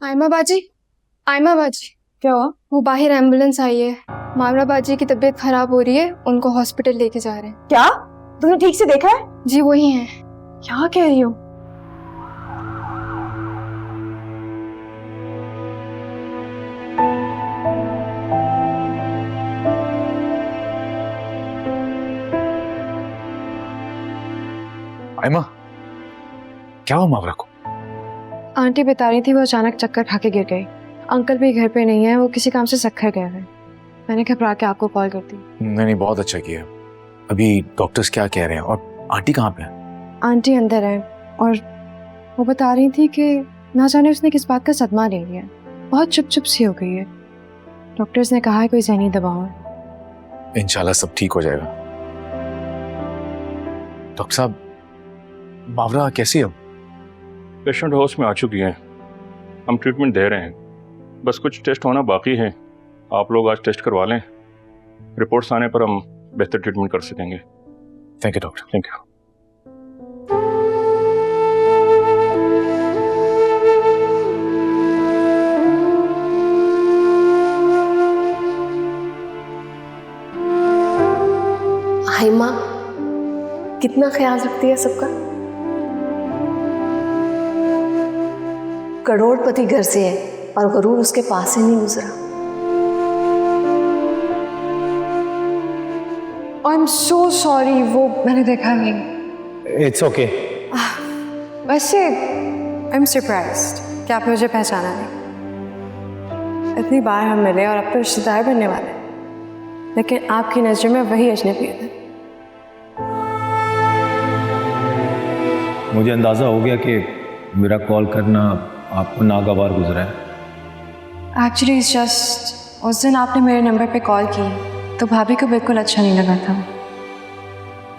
आयमा बाजी, आयमा बाजी। क्या हुआ? वो बाहर एम्बुलेंस आई है। मावरा बाजी की तबीयत खराब हो रही है, उनको हॉस्पिटल लेके जा रहे हैं। क्या? तुमने ठीक से देखा है? जी वही हैं। क्या कह रही हो? आयमा, क्या हुआ मावरा को? आंटी बता रही थी वो अचानक चक्कर खा के गिर गई। अंकल भी घर पे नहीं है, वो किसी काम से सक्खर गए हैं। मैंने घबरा के आपको कॉल कर दी। नहीं, बहुत अच्छा किया। अभी डॉक्टर्स क्या कह रहे हैं और आंटी कहाँ पे है? आंटी अंदर है और वो बता रही थी कि ना जाने उसने किस बात का सदमा ले लिया, बहुत चुप चुप सी हो गई है। डॉक्टर्स ने कहा है कोई ज़हनी दबाव है। इंशाल्लाह सब ठीक हो जाएगा। डॉक्टर साहब, मावरा कैसी है? पेशेंट होश में आ चुकी है, हम ट्रीटमेंट दे रहे हैं, बस कुछ टेस्ट होना बाकी है। आप लोग आज टेस्ट करवा लें, रिपोर्ट्स आने पर हम बेहतर ट्रीटमेंट कर सकेंगे। Thank you doctor. Thank you. Aima कितना ख्याल रखती है सबका। करोड़पति घर से है और गरूर उसके पास से नहीं गुजरा। आई एम सो सॉरी, वो मैंने देखा नहीं। It's okay. वैसे आई एम सरप्राइज्ड कि आपने मुझे पहचाना नहीं। इतनी बार हम मिले और अब तो रिश्तेदार बनने वाले, लेकिन आपकी नज़र में वही अजनबी है। मुझे अंदाज़ा हो गया कि मेरा कॉल करना आपको नागवार गुजरा है। एक्चुअली इट्स जस्ट उस दिन आपने मेरे नंबर पे कॉल की तो भाभी को बिल्कुल अच्छा नहीं लगा था।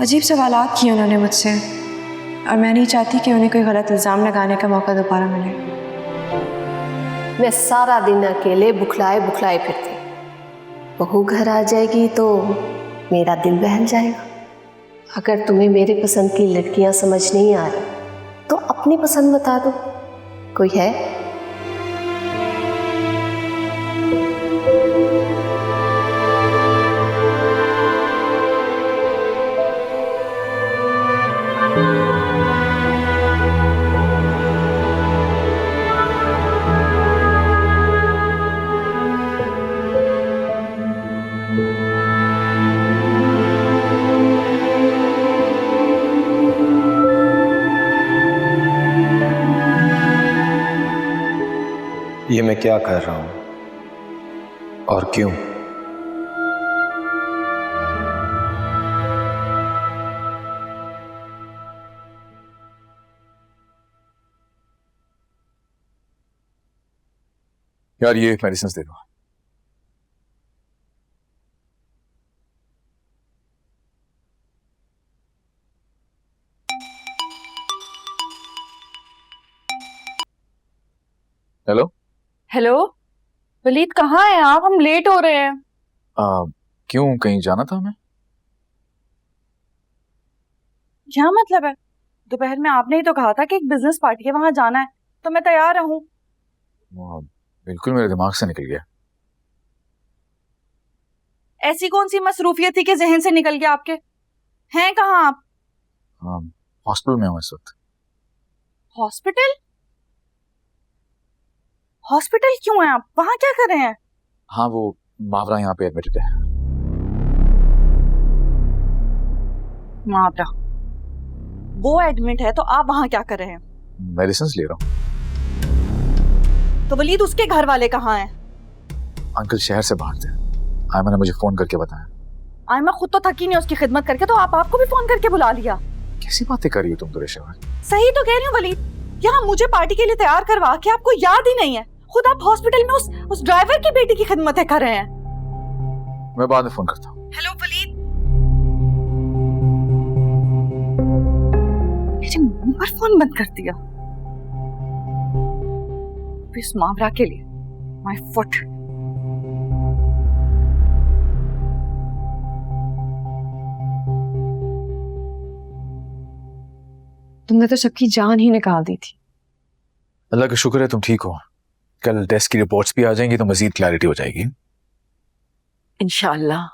अजीब सवालात किए उन्होंने मुझसे और मैं नहीं चाहती कि उन्हें कोई गलत इल्ज़ाम लगाने का मौका दोबारा मिले। मैं सारा दिन अकेले बुखलाए बुखलाए फिरती, बहू घर आ जाएगी तो मेरा दिल बहल जाएगा। अगर तुम्हें मेरे पसंद की लड़कियां समझ नहीं आ रही तो अपनी पसंद बता दो, कोई है? ये मैं क्या कर रहा हूँ और क्यों? यार ये मेडिसिन दे दो। हेलो हेलो वलीद, कहाँ हैं आप? हम लेट हो रहे हैं। क्यों, कहीं जाना था हमें? क्या मतलब है? दोपहर में आपने ही तो कहा था कि एक बिजनेस पार्टी है, वहां जाना है, तो मैं तैयार हूँ। बिल्कुल मेरे दिमाग से निकल गया। ऐसी कौन सी मसरूफियत थी कि जहन से निकल गया आपके? हैं कहाँ आप? हॉस्पिटल में हूँ इस वक्त। हॉस्पिटल? हॉस्पिटल क्यों हैं आप? वहां क्या कर रहे हैं? हाँ, वो मावरा यहाँ पे एडमिटेड है। मावरा वो एडमिट है तो आप वहां क्या कर रहे हैं? मेडिसिन ले रहा हूँ। तो वलीद उसके घर वाले कहाँ हैं? अंकल शहर से बाहर थे, आयमा ने मुझे फोन करके बताया। आयमा खुद तो थकी नहीं उसकी खिदमत करके, तो आपको भी फोन करके बुला लिया। कैसी बातें कर रही हो तुम तो रेशा? सही तो कह रही हूँ वलीद, यहाँ मुझे पार्टी के लिए तैयार करवा के आपको याद ही नहीं है। खुद आप हॉस्पिटल में उस ड्राइवर की बेटी की खिदमत कर रहे हैं। मैं बाद में फोन करता हूँ। हेलो वलीद, मेरे मुंह पर फोन बंद कर दिया। इस मावरा के लिए माय फुट। तुमने तो सबकी जान ही निकाल दी थी। अल्लाह का शुक्र है तुम ठीक हो। कल टेस्ट की रिपोर्ट्स भी आ जाएंगी तो मजीद क्लैरिटी हो जाएगी। इंशाल्लाह।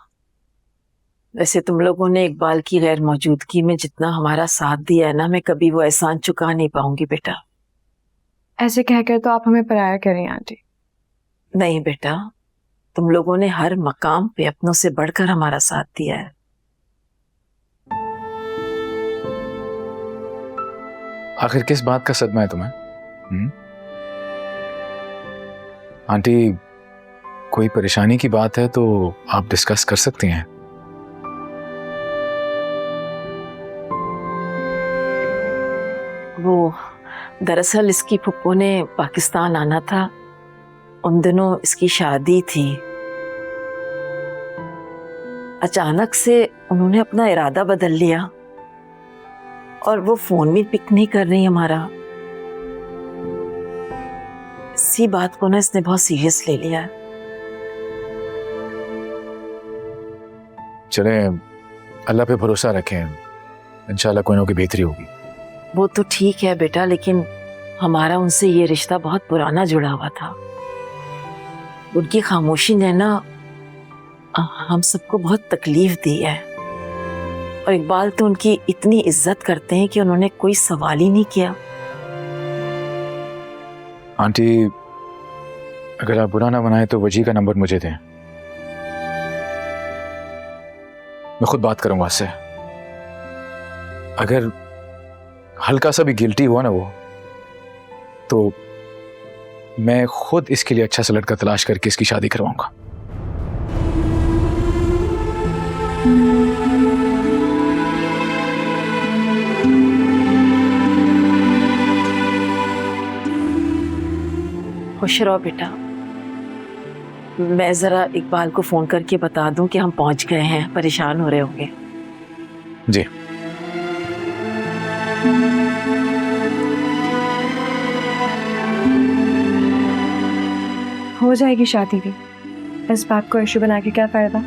वैसे तुम लोगों ने इकबाल की गैर मौजूदगी में जितना हमारा साथ दिया है ना, मैं कभी वो एहसान चुका नहीं पाऊंगी बेटा। ऐसे कहकर तो आप हमें पराया करें आंटी। नहीं बेटा, तुम लोगों ने हर मकाम पे अपनों से बढ़कर हमारा साथ दिया है। आखिर किस बात का सदमा है तुम्हें? आंटी, कोई परेशानी की बात है तो आप डिस्कस कर सकती हैं। वो दरअसल इसकी फुप्पो ने पाकिस्तान आना था, उन दिनों इसकी शादी थी। अचानक से उन्होंने अपना इरादा बदल लिया और वो फोन भी पिक नहीं कर रही हमारा। इसी बात को ना इसने बहुत सीरियस ले लिया। चले, अल्लाह पे भरोसा रखें, इंशाल्लाह कोई ना कोई बेहतरी होगी। वो तो ठीक है बेटा, लेकिन हमारा उनसे ये रिश्ता बहुत पुराना जुड़ा हुआ था। उनकी खामोशी ने ना हम सबको बहुत तकलीफ दी है। और इकबाल तो उनकी इतनी इज्जत करते हैं कि उन्होंने कोई सवाल ही नहीं किया। आंटी, अगर आप बुरा ना बनाए तो वजी का नंबर मुझे दें, मैं खुद बात करूंगा उससे। अगर हल्का सा भी गिल्टी हुआ ना वो, तो मैं खुद इसके लिए अच्छा सा लड़का तलाश करके इसकी शादी करवाऊंगा। खुश रहो बेटा। मैं जरा इकबाल को फोन करके बता दूं कि हम पहुंच गए हैं, परेशान हो रहे होंगे। जी। हो जाएगी शादी भी, इस बात को इशू बना के क्या फायदा।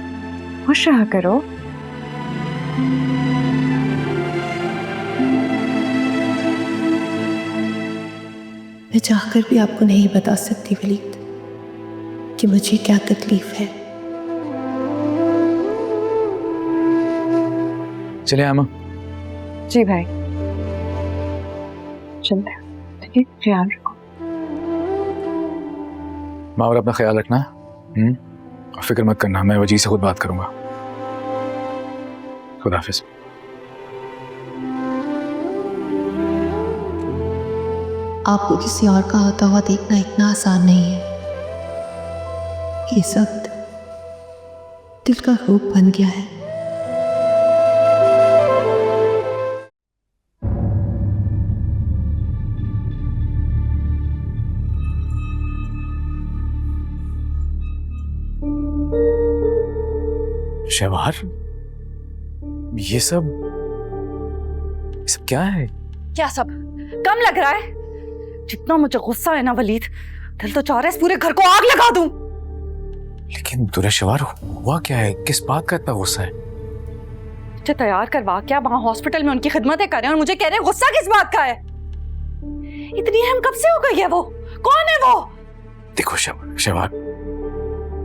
खुश रहा करो। मैं चाहकर भी आपको नहीं बता सकती वलीद कि मुझे क्या तकलीफ है। चले आमा। जी भाई, चलते हैं। ठीक है, ख्याल रखो। मावर, अपना ख्याल रखना। फिक्र मत करना, मैं वजी से खुद बात करूंगा। खुदा हाफिज। आपको किसी और का होता हुआ देखना इतना आसान नहीं है। इस वक्त दिल का रूप बन गया है। शहवार, ये सब क्या है? क्या सब कम लग रहा है? जितना मुझे गुस्सा है ना वलीद, दिल तो चाह रहा है इस पूरे घर को आग लगा दूं। लेकिन दुराशवार, हुआ क्या है? किस बात का इतना गुस्सा है? मुझे तैयार करवा क्या वहां हॉस्पिटल में उनकी खिदमतें करें और मुझे कह रहे हैं गुस्सा किस बात का है? इतनी अहम कब से हो गई है वो? कौन है वो? देखो शहवार,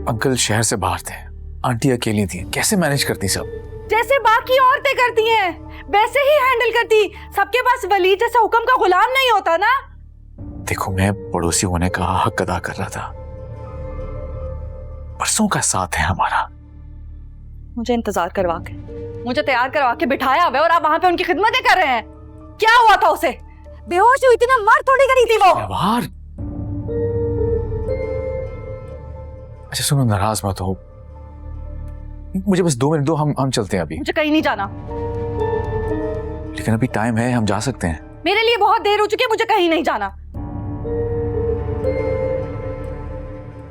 अंकल शहर से बाहर थे, आंटी अकेली थी, कैसे मैनेज करती सब? जैसे बाकी औरतें करती हैं वैसे ही हैंडल करती। सबके पास वलीद जैसा हुक्म का गुलाम नहीं होता ना। देखो, मैं पड़ोसी होने का हक अदा कर रहा था, बरसों का साथ है हमारा। मुझे इंतजार करवा के, मुझे तैयार करवा के बिठाया हुआ है और आप वहां पे उनकी खिदमतें कर रहे हैं। क्या हुआ था उसे? बेहोश हुई थी ना, मर थोड़ी करी थी वो। शहवार, अच्छा सुनो, नाराज मत हो, मुझे बस 2 मिनट दो, हम चलते हैं अभी। मुझे कहीं नहीं जाना। लेकिन अभी टाइम है, हम जा सकते हैं। मेरे लिए बहुत देर हो चुकी है, मुझे कहीं नहीं जाना।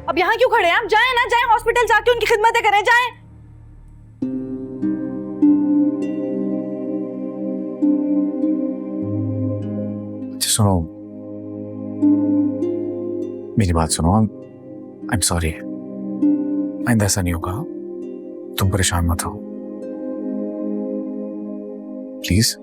अब यहाँ क्यों खड़े हैं? आप जाएं ना, जाएं हॉस्पिटल जाके उनकी खिदमतें करें, जाएं। अच्छा सुनो, मेरी बात सुनो, आई एम सॉरी, आइंदा ऐसा नहीं होगा, तुम परेशान मत हो प्लीज।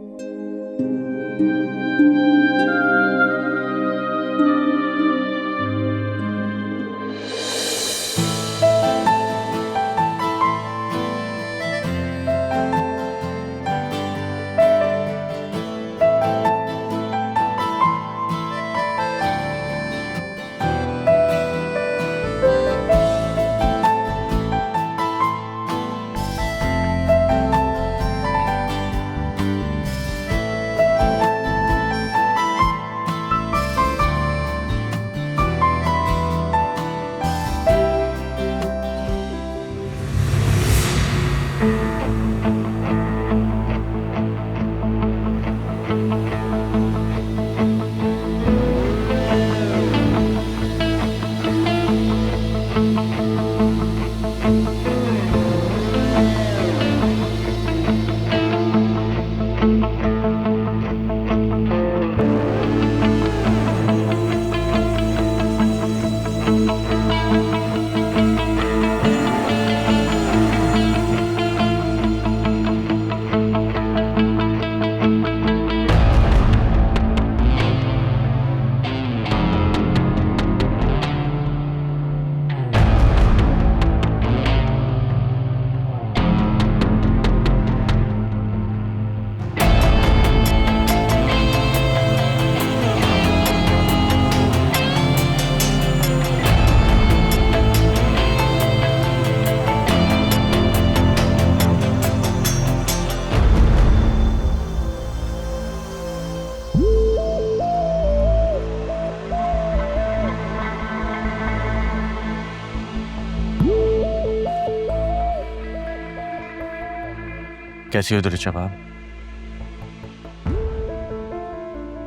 कैसी हो दुर्जवाब?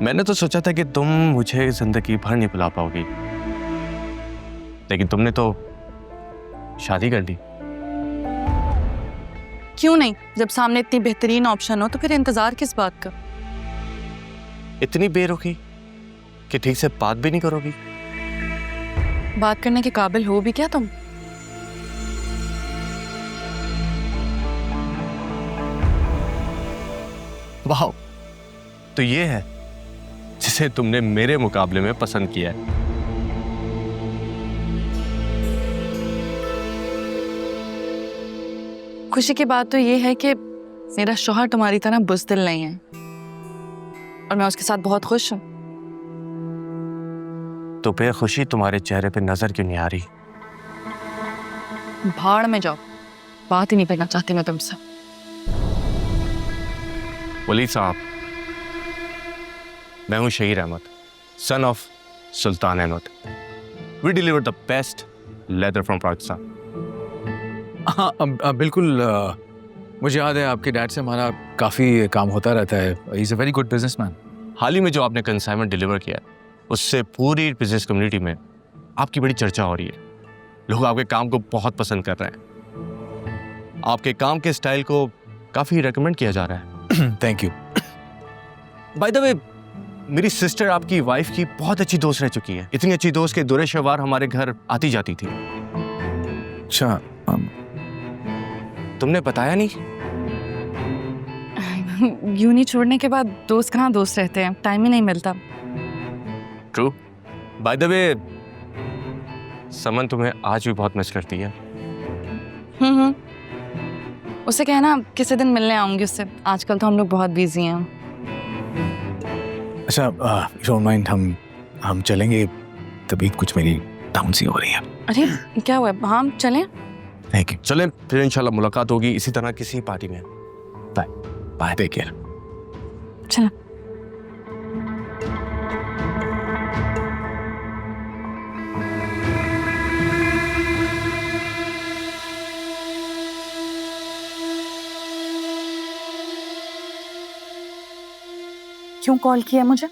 मैंने तो सोचा था कि तुम मुझे जिंदगी भर नहीं भुला पाओगी, लेकिन तुमने तो शादी कर ली। क्यों नहीं? जब सामने इतनी बेहतरीन ऑप्शन हो तो फिर इंतजार किस बात का? इतनी बेरुखी कि ठीक से बात भी नहीं करोगी? बात करने के काबिल हो भी क्या तुम? वाह, तो ये है जिसे तुमने मेरे मुकाबले में पसंद किया है। खुशी की बात तो ये है कि मेरा शौहर तुम्हारी तरह बुज़दिल नहीं है और मैं उसके साथ बहुत खुश हूं। तो बेखुशी तुम्हारे चेहरे पे नजर क्यों नहीं आ रही? भाड़ में जाओ, बात ही नहीं करना चाहती मैं तुमसे। वली साहब, मैं हूं Shaheer Ahmed, son of Sultan Ahmed. We deliver the best leather from Pakistan. हाँ, बिल्कुल। मुझे याद है आपके डैड से हमारा काफ़ी काम होता रहता है। He is a very good businessman. हाल ही में जो आपने कंसाइनमेंट डिलीवर किया है, उससे पूरी बिजनेस कम्युनिटी में आपकी बड़ी चर्चा हो रही है। लोग आपके काम को बहुत पसंद कर रहे हैं। आपके काम के स्टाइल को काफ़ी रेकमेंड किया जा रहा है। Thank you. By the way, मेरी सिस्टर आपकी वाइफ की बहुत अच्छी दोस्त रह चुकी है। इतनी अच्छी दोस्त के दुरे शवार हमारे घर आती जाती थी। अच्छा, तुमने बताया नहीं? यूनी छोड़ने के बाद दोस्त कहाँ दोस्त रहते हैं, टाइम ही नहीं मिलता। ट्रू। बाय द वे, समन तुम्हें आज भी बहुत मिस करती है। उसे कहना किसी दिन मिलने आऊंगी उससे। आजकल तो हम लोग बहुत बिजी हैं। अच्छा, डोंट माइंड, हम चलेंगे। तबीयत कुछ मेरी डाउन सी हो रही है। अरे क्या हुआ? हाँ चलें। Thank you. चलें फिर, इंशाल्लाह मुलाकात होगी इसी तरह किसी पार्टी में। Bye bye, take care. चलो। क्यों कॉल किया मुझे?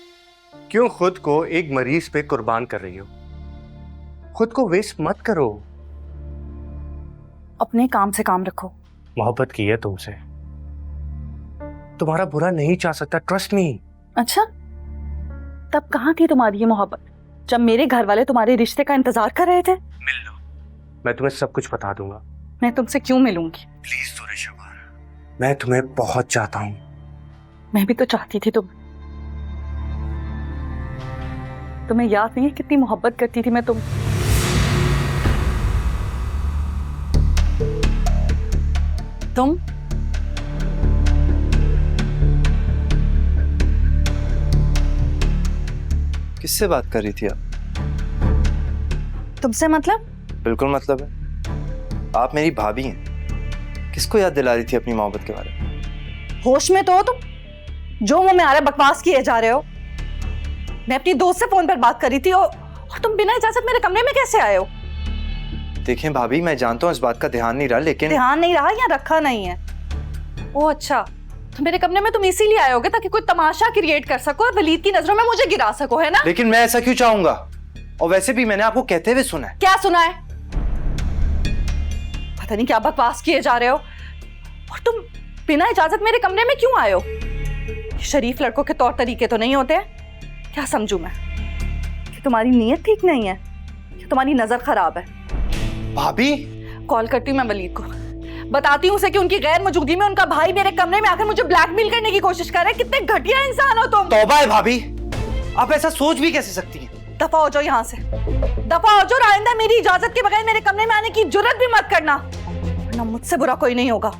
क्यों खुद को एक मरीज पे कुर्बान कर रही हो? खुद को वेस्ट मत करो। अपने काम से काम रखो। मोहब्बत की है तुमसे, तुम्हारा बुरा नहीं चाह सकता, ट्रस्ट मी। अच्छा, तब कहाँ थी तुम्हारी ये मोहब्बत जब मेरे घर वाले तुम्हारे रिश्ते का इंतजार कर रहे थे? मिल लो, मैं तुम्हें सब कुछ बता दूंगा। मैं तुमसे क्यों मिलूंगी? प्लीज दुर्जवाब, मैं तुम्हें बहुत चाहता हूँ। मैं भी तो चाहती थी तुम्हें याद नहीं है कितनी मोहब्बत करती थी मैं तुम? किससे बात कर रही थी आप? तुमसे मतलब? बिल्कुल मतलब है, आप मेरी भाभी हैं। किसको याद दिला रही थी अपनी मोहब्बत के बारे में? होश में तो हो तुम? जो मुंह में आ रहा है बकवास किए जा रहे हो। मैं अपनी दोस्त से फोन पर बात कर रही थी और तुम बिना इजाजत मेरे कमरे में कैसे आए हो? देखें भाभी, मैं जानता हूँ इस बात का ध्यान नहीं रहा, लेकिन ध्यान नहीं रहा या रखा नहीं है? ओह अच्छा, तो मेरे कमरे में तुम इसीलिए आए होगे ताकि कोई तमाशा क्रिएट कर सको और वलीद की नजरों में मुझे गिरा सको, है ना? लेकिन मैं ऐसा क्यों चाहूंगा? और वैसे भी मैंने आपको कहते हुए सुना है। क्या सुना है? पता नहीं क्या बकवास किए जा रहे हो। और तुम बिना इजाजत मेरे कमरे में क्यों आए हो? शरीफ लड़कों के तौर तरीके तो नहीं होते? क्या समझूं मैं? कि तुम्हारी नीयत ठीक नहीं है, कि तुम्हारी नजर खराब है? भाभी, कॉल करती हूँ मैं वलीद को, बताती हूँ उसे कि उनकी गैर मौजूदगी में उनका भाई मेरे कमरे में आकर मुझे ब्लैकमेल करने की कोशिश कर रहा है। कितने घटिया इंसान हो तुम। तौबा है भाभी, आप ऐसा सोच भी कैसे सकती हैं? दफा हो जाओ यहाँ से, दफा हो जाओ। आइंदा मेरी इजाजत के बगैर मेरे कमरे में आने की जुर्रत भी मत करना, वरना मुझसे बुरा कोई नहीं होगा।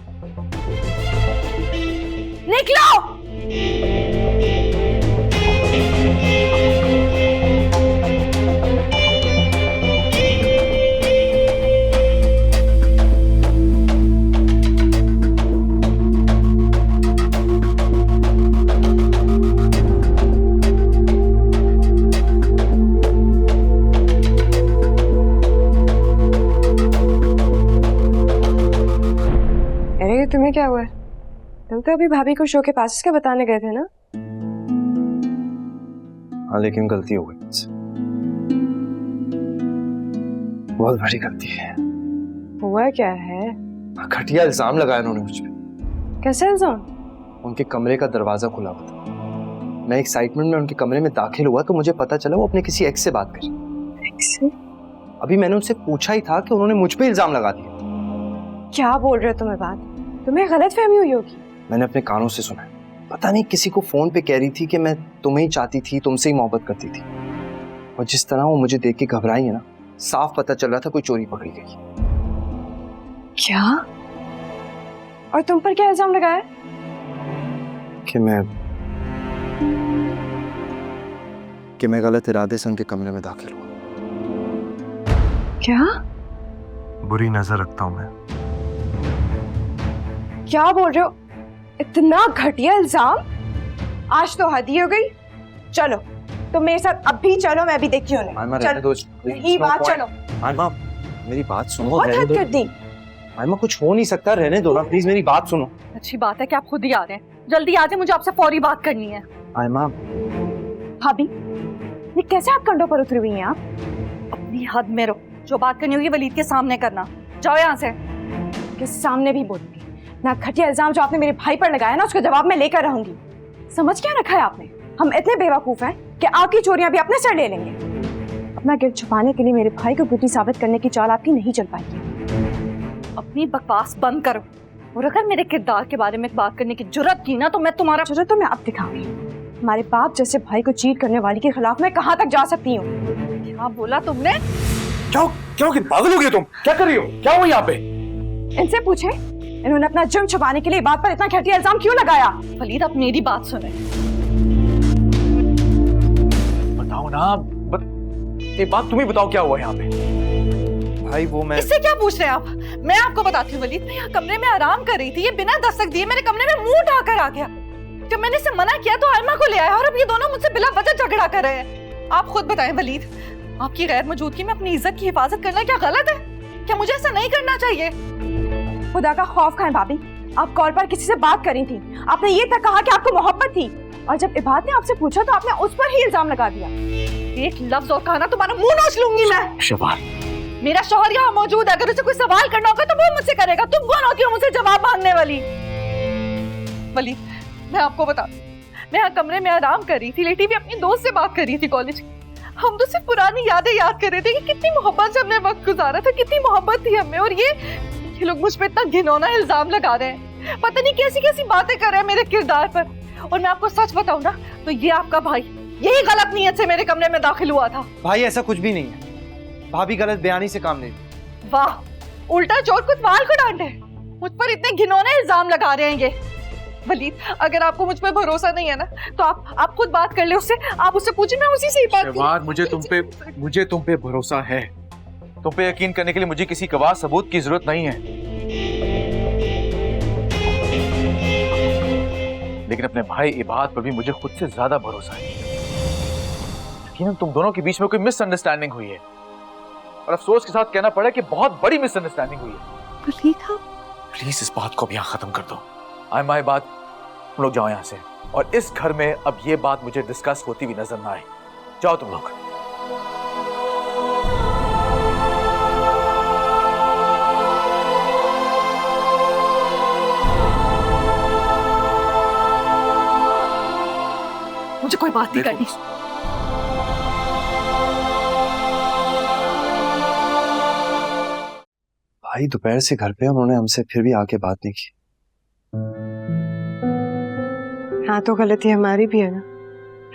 निकलो। अरे तुम्हें क्या हुआ है? तुम तो अभी भाभी को शो के पास का बताने गए थे ना? हाँ लेकिन गलती हो गई मुझसे, बहुत बड़ी गलती है। हुआ क्या है? घटिया इल्जाम लगाया उन्होंने मुझ पे। कैसे इल्जाम? उनके कमरे का दरवाजा खुला हुआ था। मैं एक्साइटमेंट में उनके कमरे में दाखिल हुआ तो मुझे पता चला वो अपने किसी एक्स से बात कर रही। एक्स से? अभी मैंने उनसे पूछा ही था कि उन्होंने मुझ पे इल्जाम लगा दिया। क्या बोल रहे हो तुम्हें बात? तुम्हें गलतफहमी हुई होगी। मैंने अपने कानों से सुना है। पता नहीं किसी को फोन पे कह रही थी कि मैं तुम्हें ही चाहती थी, तुमसे ही मोहब्बत करती थी। और जिस तरह वो मुझे देख के घबराई है ना, साफ पता चल रहा था कोई चोरी पकड़ी गई। क्या? और तुम पर क्या इल्जाम लगाया? कि मैं गलत इरादे से उनके कमरे में दाखिल हुआ। क्या? बुरी नजर रखता हूं मैं। क्या बोल रहे हो? इतना घटिया इल्जाम? आज तो हद ही हो गई। चलो तो मेरे साथ अब भी चलो, मैं भी देखती हूँ। यही बात, चलो। आयमा मेरी बात सुनो। बहुत हद कर दी। आयमा कुछ हो नहीं सकता, रहने दो ना प्लीज, मेरी बात सुनो। अच्छी बात है कि आप खुद ही आ रहे हैं। जल्दी आ जाए, मुझे आपसे फौरी बात करनी है। आयमा। भाभी, ये कैसे आप कंधों पर उतरी हुई हैं आप? अपनी हद में रहो। जो बात करनी होगी वलीद के सामने करना। जाओ यहाँ से। के सामने भी बोलूंगी ना। घटिया इल्जाम जो आपने मेरे भाई पर लगाया ना, उसका जवाब मैं लेकर रहूंगी। समझ क्या रखा है आपने? हम इतने बेवकूफ हैं कि आपकी चोरियां भी अपने सर ले लेंगे। अपना गिल्ट छुपाने के लिए मेरे भाई को गुटी साबित करने की चाल आपकी नहीं चल पाएगी। अपनी बकवास बंद करो, और अगर मेरे किरदार के बारे में बात करने की जुर्रत की ना, तो मैं तुम्हारा जुर्रत तो मैं अब दिखाऊंगी। हमारे बाप जैसे भाई को चीट करने वाली के खिलाफ मैं कहां तक जा सकती हूँ? क्या बोला तुमने? क्या पागल हो गई तुम? क्या कर रही हो? क्या हो यहाँ पे? इनसे पूछे, इन्होंने अपना जुर्म छुपाने के लिए बात पर इतना घटिया इल्जाम क्यों लगाया? वलीद, अब मेरी बात सुने। बताओ ना, एक बात तुम ही बताओ, क्या हुआ यहाँ पे? भाई वो मैं इससे क्या पूछ रहे हैं आप? मैं आपको बताती हूँ वलीद, मैं यहाँ कमरे में आराम कर रही थी, ये बिना दस्तक दिए मेरे कमरे में मुंह उठाकर आ गया। जब मैंने इसे मना किया तो आयमा को ले आया, और अब ये दोनों मुझसे बिला वजह झगड़ा कर रहे हैं। आप खुद बताएं वलीद, आपकी गैर मौजूदगी में अपनी इज्जत की हिफाजत करना क्या गलत है? क्या मुझे ऐसा नहीं करना चाहिए? खुदा का खौफ खाएं भाभी, आप कॉल पर किसी से बात करी थी, आपने ये तक कहा कि आपको मोहब्बत थी, और जब इबाद ने आपसे पूछा तो आपने उस पर ही इल्जाम लगा दिया। एक लफ्ज और कहा ना, तुम्हारा मुंह नोच लूंगी मैं। शबार, मेरा शौहर यहाँ मौजूद है, अगर उसे कोई सवाल करना होगा तो वो मुझसे करेगा। तुम कौन होती हो मुझसे जवाब मांगने वाली? वलीद, मैं आपको बता, मैं यहाँ कमरे में आराम कर रही थी, लेटी भी अपनी दोस्त से बात कर रही थी कॉलेज की। हम तो सिर्फ पुरानी यादें याद कर रहे थे कि कितनी मोहब्बत से हमने वक्त गुजारा था, कितनी मोहब्बत थी हमें, और ये लोग मुझ पे इतना घिनौना इल्जाम लगा रहे हैं। पता नहीं कैसी कैसी बातें कर रहे हैं मेरे किरदार पर। और मैं आपको सच बताऊं ना, तो ये आपका भाई यही गलत नीयत से मेरे कमरे में दाखिल हुआ था। भाई ऐसा कुछ भी नहीं है, भाभी गलत बयानी से काम नहीं। वाह, उल्टा चोर कुछ माल को डांटे। मुझ पर इतने घिनौने इल्जाम लगा रहे हैं ये। वलीद, अगर आपको मुझ पर भरोसा नहीं है ना, तो आप खुद बात कर ले उससे, आप उससे पूछिए, मैं उसी से ही बात शबार, मुझे तुम पे भरोसा है। तुम पे यकीन करने के लिए मुझे किसी गवाह सबूत की जरूरत नहीं है, लेकिन अपने भाई इबाद पर भी मुझे खुद से ज्यादा भरोसा है। यकीनन तुम दोनों के बीच में कोई मिसअंडरस्टैंडिंग हुई है, और अफसोस के साथ कहना पड़ा कि बहुत बड़ी मिसअंडरस्टैंडिंग हुई है। प्लीज इस बात को अब यहाँ खत्म कर दो। आयमा, बात तुम लोग जाओ यहाँ से, और इस घर में अब ये बात मुझे डिस्कस होती हुई नजर ना आए। जाओ तुम लोग। मुझे कोई बात नहीं करनी। भाई दोपहर से घर पे, उन्होंने हमसे फिर भी आके बात नहीं की। हाँ, तो गलती हमारी भी है ना।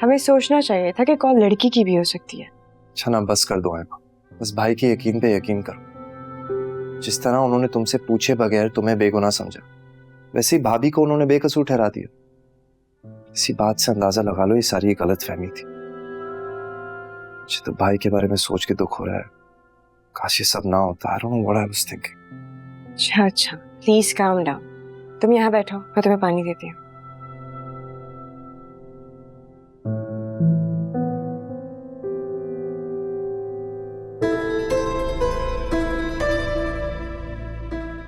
हमें सोचना चाहिए था कि कॉल लड़की की भी हो सकती है। अच्छा ना, बस कर दो आयमा, बस भाई के यकीन पे यकीन करो। जिस तरह उन्होंने तुमसे पूछे बगैर तुम्हें बेगुनाह समझा, वैसे ही भाभी को उन्होंने बेकसूर ठहरा दिया। इसी बात से अंदाजा लगा लो ये सारी गलतफहमी थी। मुझे तो भाई के बारे में सोच के दुख हो रहा है। काश ये सब ना होता। I don't know what I was thinking. अच्छा, प्लीज काम डाउन। तुम यहाँ बैठो, मैं तुम्हें पानी देती हूँ।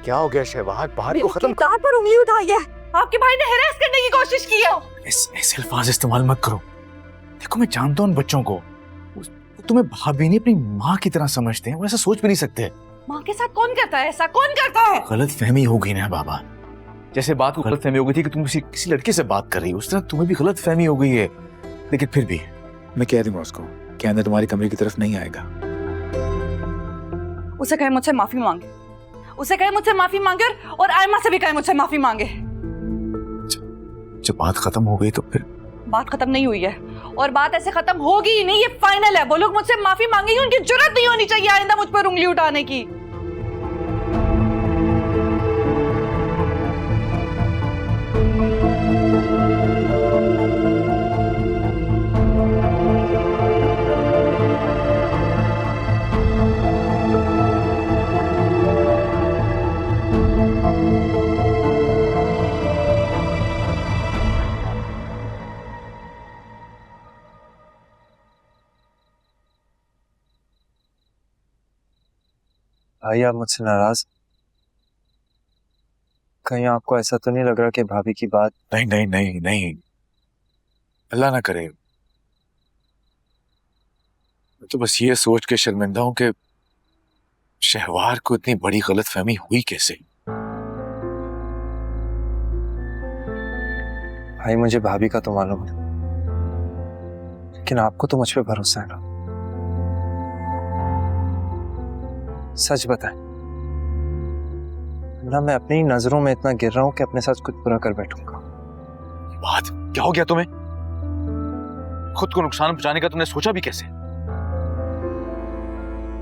क्या हो गया शहबाज? बाहर को खत्म। किरदार पर उंगली उठाई है। आपके भाई ने हैरेस करने की कोशिश की है। ऐसे अल्फाज इस्तेमाल मत करो। देखो मैं जानता हूँ उन बच्चों को, तुम्हें भाभी नहीं अपनी माँ की तरह समझते हैं, वो ऐसा सोच भी नहीं सकते। माँ के साथ कौन करता है ऐसा, कौन करता है? गलत फहमी हो गई ना बाबा, जैसे बात को गलत फहमी हो गई थी कि तुम किसी लड़के से बात कर रही हो, उस तरह तुम्हें भी गलत फहमी हो गई है। लेकिन फिर भी मैं कह दूंगा उसको कि अंदर तुम्हारी कमरे की तरफ नहीं आएगा। उसे कहे मुझसे माफी मांगे, उसे कहे मुझसे माफी मांगे, और आयमा से भी कहे मुझसे माफी मांगे। जब बात खत्म हो गई तो फिर? बात खत्म नहीं हुई है और बात ऐसे खत्म होगी ही नहीं, ये फाइनल है। वो लोग मुझसे माफी मांगेंगे, उनकी जरूरत नहीं होनी चाहिए आइंदा मुझ पर उंगली उठाने की। भाई आप मुझसे नाराज? कहीं आपको ऐसा तो नहीं लग रहा कि भाभी की बात? नहीं नहीं नहीं नहीं, अल्लाह ना करे। मैं तो बस ये सोच के शर्मिंदा हूं कि शहवार को इतनी बड़ी गलत फहमी हुई कैसे। भाई मुझे भाभी का तो मालूम है, लेकिन आपको तो मुझ पे भरोसा है ना। सच बताएं, ना मैं अपनी नजरों में इतना गिर रहा हूं कि अपने साथ कुछ बुरा कर बैठूंगा। बात क्या हो गया तुम्हें? खुद को नुकसान पहुंचाने का तुमने सोचा भी कैसे?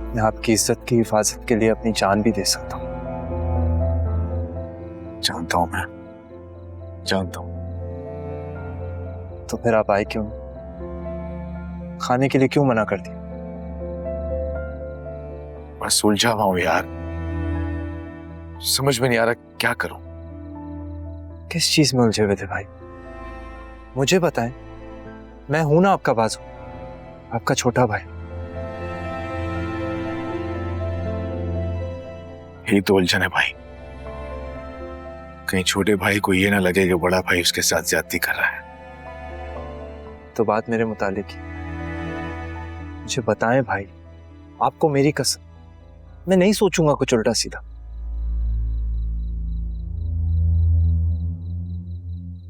मैं आपकी इज्जत की हिफाजत के लिए अपनी जान भी दे सकता हूं। जानता हूं, मैं जानता हूं। तो फिर आप आए क्यों? खाने के लिए क्यों मना कर दिया? बस उलझा हुआ हूं यार, समझ में नहीं आ रहा क्या करूं। किस चीज में उलझे हुए थे भाई? मुझे बताएं, मैं हूं ना आपका बाजू, आपका छोटा भाई। यही तो उलझन है भाई, कहीं छोटे भाई को ये ना लगे कि बड़ा भाई उसके साथ ज्यादती कर रहा है। तो बात मेरे मुतालिक ही। मुझे बताएं भाई, आपको मेरी कसम, मैं नहीं सोचूंगा कुछ उल्टा सीधा।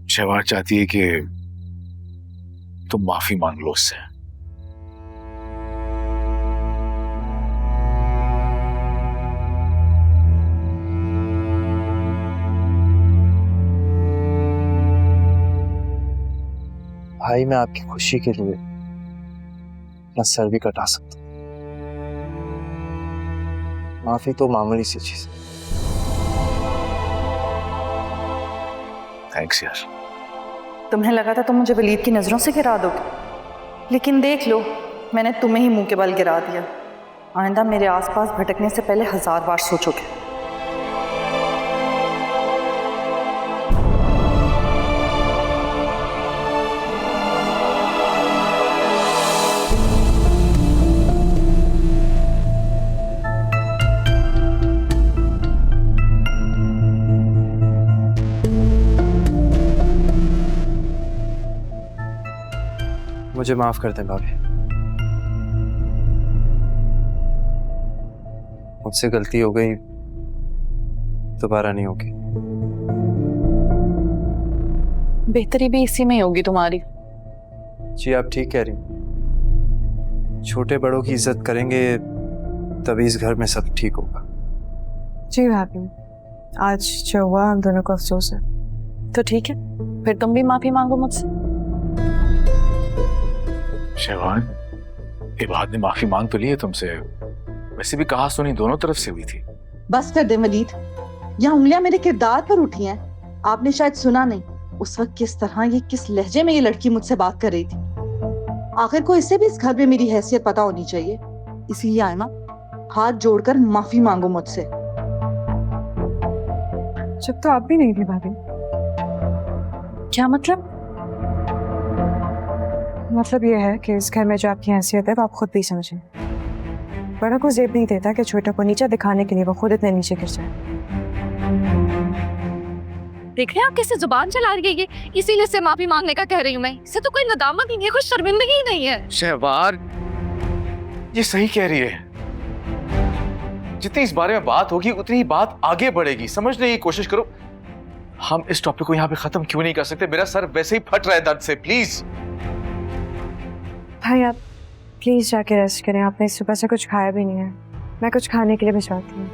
शहवार चाहती है कि तुम माफी मांग लो उससे। भाई मैं आपकी खुशी के लिए अपना सर भी कटा सकता हूं। माफी तो मामूली सी चीज। थैंक्स यार। तुम्हें लगा था तुम मुझे वलीद की नजरों से गिरा दोगे, लेकिन देख लो मैंने तुम्हें ही मुंह के बल गिरा दिया। आइंदा मेरे आसपास भटकने से पहले 1000 बार सोचोगे। मुझे माफ कर दें भाभी, मुझसे गलती हो गई, दोबारा नहीं होगी। बेहतरी भी इसी में ही होगी तुम्हारी। जी आप ठीक कह रही हैं। छोटे बड़ों की इज्जत करेंगे तभी इस घर में सब ठीक होगा। जी भाभी, आज जो हुआ हम दोनों को अफसोस है। तो ठीक है, फिर तुम भी माफी मांगो मुझसे। शहवान, इबाद ने माफी मांग तो ली है तुमसे, वैसे भी कहा सुनी दोनों तरफ से हुई थी। बस कर दे वलीद, यहाँ उंगलियां मेरे किरदार पर उठी हैं। आपने शायद सुना नहीं उस वक्त किस तरह ये किस लहजे में ये लड़की मुझसे बात कर रही थी। आखिर को इससे भी इस घर में मेरी हैसियत पता होनी चाहिए। इसलिए आयमा, हाथ जोड़कर माफी मांगो मुझसे। जब तो आप भी नहीं थी भाभी। क्या मतलब? मतलब ये है कि इस घर में जो आपकी हैसियत है वो आप खुद भी समझें। बड़ा को जेब नहीं देता कि छोटा को नीचा दिखाने के लिए वो खुद इतने नीचे गिर जाए। देख रहे हैं आप कैसे जुबान चला रही है ये, इसीलिए से माफी मांगने का कह रही हूँ मैं। इसे तो कोई नदामत ही नहीं है, कोई शर्मिंदगी ही नहीं है। शहबार ये सही कह रही है, जितनी इस बारे में बात होगी उतनी ही बात आगे बढ़ेगी। समझने की कोशिश करो। हम इस टॉपिक को यहाँ पे खत्म क्यों नहीं कर सकते? मेरा सर वैसे ही फट रहा है दर्द से। प्लीज भाई आप प्लीज जाके रेस्ट करें, आपने सुबह से कुछ खाया भी नहीं है। मैं कुछ खाने के लिए भिजवाती हूँ।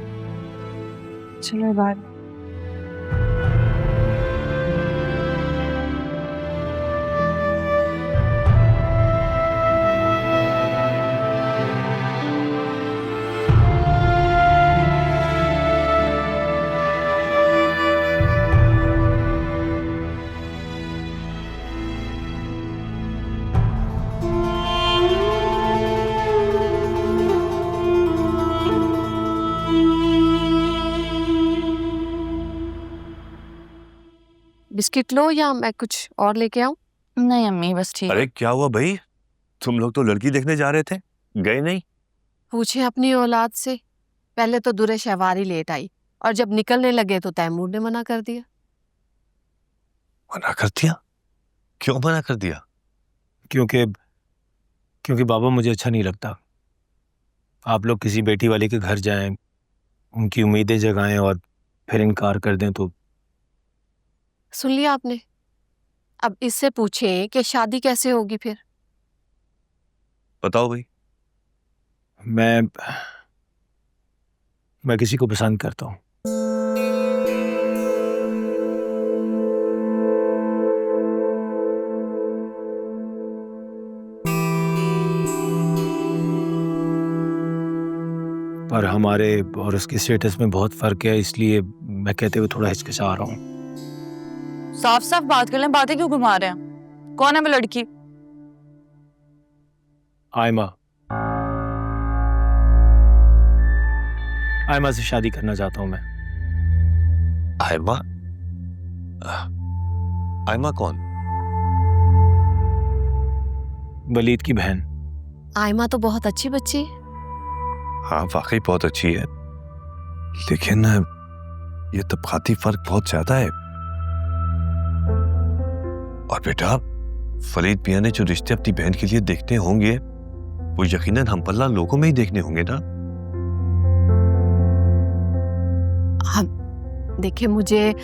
चलो बात। बिस्किट लो या मैं कुछ और लेके आऊं? नहीं अम्मी बस ठीक। अरे क्या हुआ भाई, तुम लोग तो लड़की देखने जा रहे थे, गए नहीं? पूछे अपनी औलाद से। पहले तो दुरे शहवारी लेट आई और जब निकलने लगे तो तैमूर ने मना कर दिया। मना कर दिया? क्यों मना कर दिया? क्योंकि बाबा मुझे अच्छा नहीं लगता। आप लोग किसी बेटी वाले के घर जाएं, उनकी उम्मीदें जगाएं और फिर इनकार कर दें तो। सुन लिया आपने? अब इससे पूछें कि शादी कैसे होगी फिर? बताओ भाई। मैं किसी को पसंद करता हूँ। पर हमारे और उसके स्टेटस में बहुत फर्क है, इसलिए मैं कहते हुए थोड़ा हिचकिचा रहा हूँ। साफ साफ बात कर लें, बातें क्यों घुमा रहे हैं? कौन है वो लड़की? आयमा से शादी करना चाहता हूं मैं। आयमा? आयमा कौन? वलीद की बहन। आयमा तो बहुत अच्छी बच्ची है। हाँ वाकई बहुत अच्छी है, लेकिन ये तबकाती फर्क बहुत ज्यादा है। और बेटा, फरीद मियां ने जो रिश्ते अपनी बहन के लिए देखने होंगे वो यकीनन हम पल्ला लोगों में ही देखने होंगे ना। हाँ देखिए, मुझे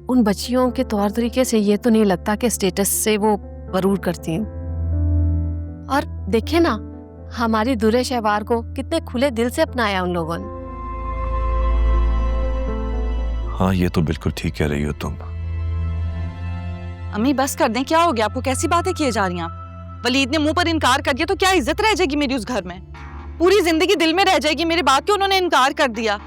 उन बच्चियों के तौर तरीके से ये तो नहीं लगता कि स्टेटस से वो गरूर करती हैं। और देखिए ना, हमारी दुरे शहवार को कितने खुले दिल से अपनाया उन लोगों ने। हाँ ये तो बिल्कुल ठीक कह रही हो तुम। अम्मी बस कर दें, क्या हो गया आपको? कैसी बातें किए जा रही हैं आप? वलीद ने मुंह पर इनकार कर दिया तो क्या इज्जत रह जाएगी मेरी उस घर में? पूरी जिंदगी दिल में रह जाएगी मेरे बात कि उन्होंने इनकार कर दिया।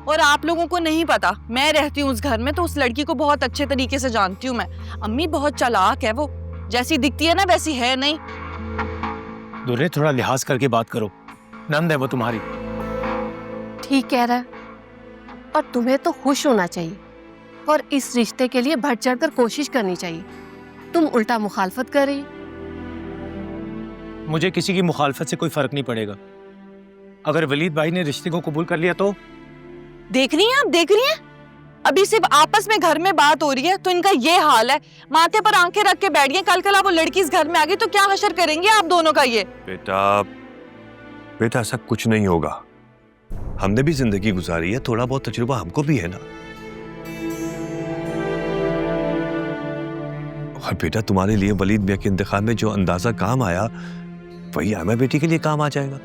और आप लोगों को नहीं पता, मैं रहती हूँ उस घर में तो उस लड़की को बहुत अच्छे तरीके से जानती हूँ मैं। अम्मी बहुत चालाक है वो, जैसी दिखती है ना वैसी है नहीं। दुरे थोड़ा लिहाज करके बात करो, नंद है वो तुम्हारी। ठीक कह रहा है, और तुम्हें तो खुश होना चाहिए और इस रिश्ते के लिए बढ़ चढ़कर कोशिश करनी चाहिए। तुम उल्टा मुखालफत कर रही। मुझे किसी की मुखालफत से कोई फर्क नहीं पड़ेगा। अगर वलीद भाई ने रिश्ते को कबूल कर लिया तो। देख रही हैं आप, देख रही हैं? अभी सिर्फ आपस में घर में बात हो रही है तो इनका ये हाल है। माथे पर आंखें रख के बैठ गए। कल वो लड़की इस घर में आ गई तो क्या हशर करेंगे आप दोनों का ये? बेटा ऐसा कुछ नहीं होगा। हमने भी जिंदगी गुजारी है, थोड़ा बहुत तजुर्बा हमको भी है ना। और बेटा तुम्हारे लिए वलीद मियां के इंतखाब में जो अंदाजा काम आया वही आयमा बेटी के लिए काम आ जाएगा।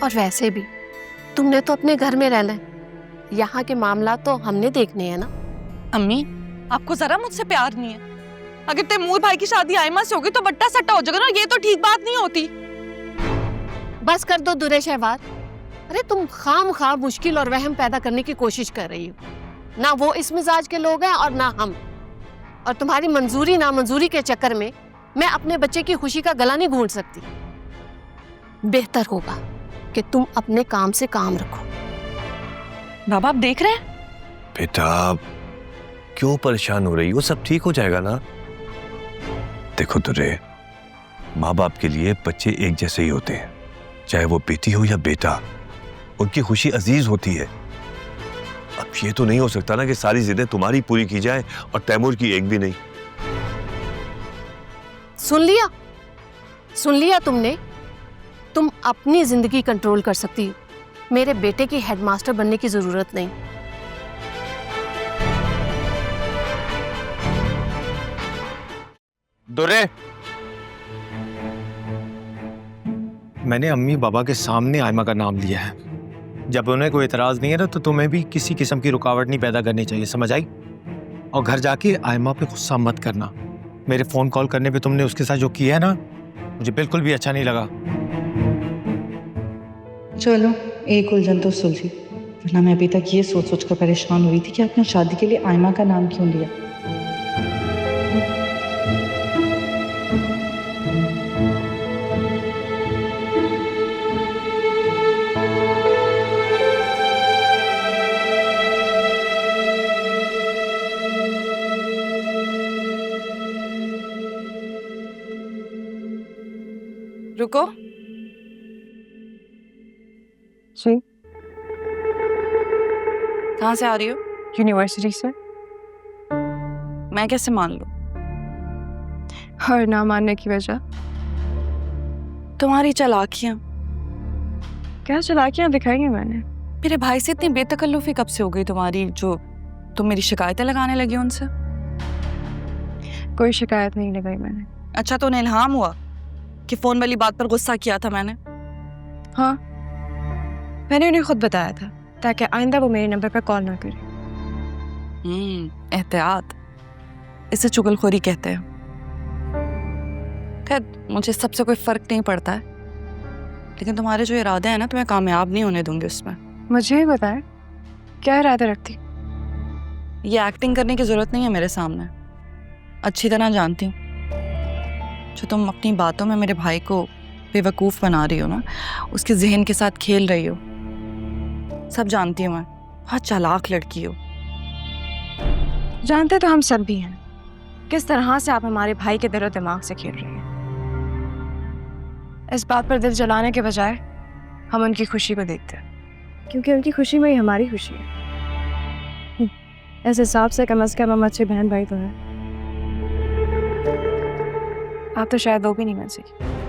और वैसे भी तुमने तो अपने घर में रहना है, यहाँ के मामला तो हमने देखने हैं ना। अम्मी आपको जरा मुझसे प्यार नहीं है। अगर तैमूर भाई की शादी आयमा से होगी तो बट्टा सट्टा हो जाएगा ना, ये तो ठीक बात नहीं होती। बस कर दो दुरे शहवार। अरे तुम खाम मुश्किल और वहम पैदा करने की कोशिश कर रही हो। ना वो इस मिजाज के लोग हैं और ना हम। और तुम्हारी मंजूरी नामंजूरी के चक्कर में मैं अपने बच्चे की खुशी का गला नहीं घोंट सकती। बेहतर होगा कि तुम अपने काम से काम रखो। बाबा आप देख रहे हैं? बेटा क्यों परेशान हो रही हो? सब ठीक हो जाएगा ना। देखो दुरे, माँ बाप के लिए बच्चे एक जैसे ही होते हैं, चाहे वो बेटी हो या बेटा। उनकी खुशी अजीज होती है। अब ये तो नहीं हो सकता ना कि सारी जिद्दें तुम्हारी पूरी की जाए और तैमूर की एक भी नहीं। सुन लिया तुमने? तुम अपनी जिंदगी कंट्रोल कर सकती हो, मेरे बेटे की हेडमास्टर बनने की जरूरत नहीं। दुर्रे, मैंने अम्मी बाबा के सामने आयमा का नाम लिया है। जब उन्हें कोई एतराज नहीं है ना, तो तुम्हें भी किसी किस्म की रुकावट नहीं पैदा करनी चाहिए, समझ आई? और घर जाके आयमा पे गुस्सा मत करना। मेरे फोन कॉल करने पे तुमने उसके साथ जो किया है ना, मुझे बिल्कुल भी अच्छा नहीं लगा। चलो एक उलझन तो सुलझी, वरना मैं अभी तक ये सोच सोच कर परेशान हुई थी कि आपने शादी के लिए आयमा का नाम क्यों लिया। रुको। जी, कहाँ से आ रही हो? यूनिवर्सिटी से। मैं कैसे मान लूं? और ना मानने की वजह? तुम्हारी चालाकियां। क्या चालाकियां दिखाई हैं मैंने? मेरे भाई से इतनी बेतकल्लुफी कब से हो गई तुम्हारी, जो तुम मेरी शिकायतें लगाने लगी उनसे? कोई शिकायत नहीं लगाई मैंने। अच्छा, तो उन्हें इल्हाम हुआ कि फोन वाली बात पर गुस्सा किया था मैंने? हाँ, मैंने उन्हें खुद बताया था ताकि आइंदा वो मेरे नंबर पर कॉल ना करे। एहतियात, इसे चुगलखोरी कहते हैं। खैर, मुझे सबसे कोई फर्क नहीं पड़ता है, लेकिन तुम्हारे जो इरादे हैं ना, तुम्हें कामयाब नहीं होने दूंगी उसमें। मुझे ही बताए क्या इरादा रखती? ये एक्टिंग करने की जरूरत नहीं है मेरे सामने, अच्छी तरह जानती हूँ। जो तुम अपनी बातों में मेरे भाई को बेवकूफ़ बना रही हो ना, उसके जहन के साथ खेल रही हो, सब जानती हूँ मैं। बहुत चालाक लड़की हो। जानते तो हम सब भी हैं किस तरह से आप हमारे भाई के दिलो दिमाग से खेल रही हैं। इस बात पर दिल जलाने के बजाय हम उनकी खुशी को देखते हैं, क्योंकि उनकी खुशी में ही हमारी खुशी है। इस हिसाब से कम से कम हम अच्छे बहन भाई तो हैं। आप तो शायद वो भी नहीं बन सकी।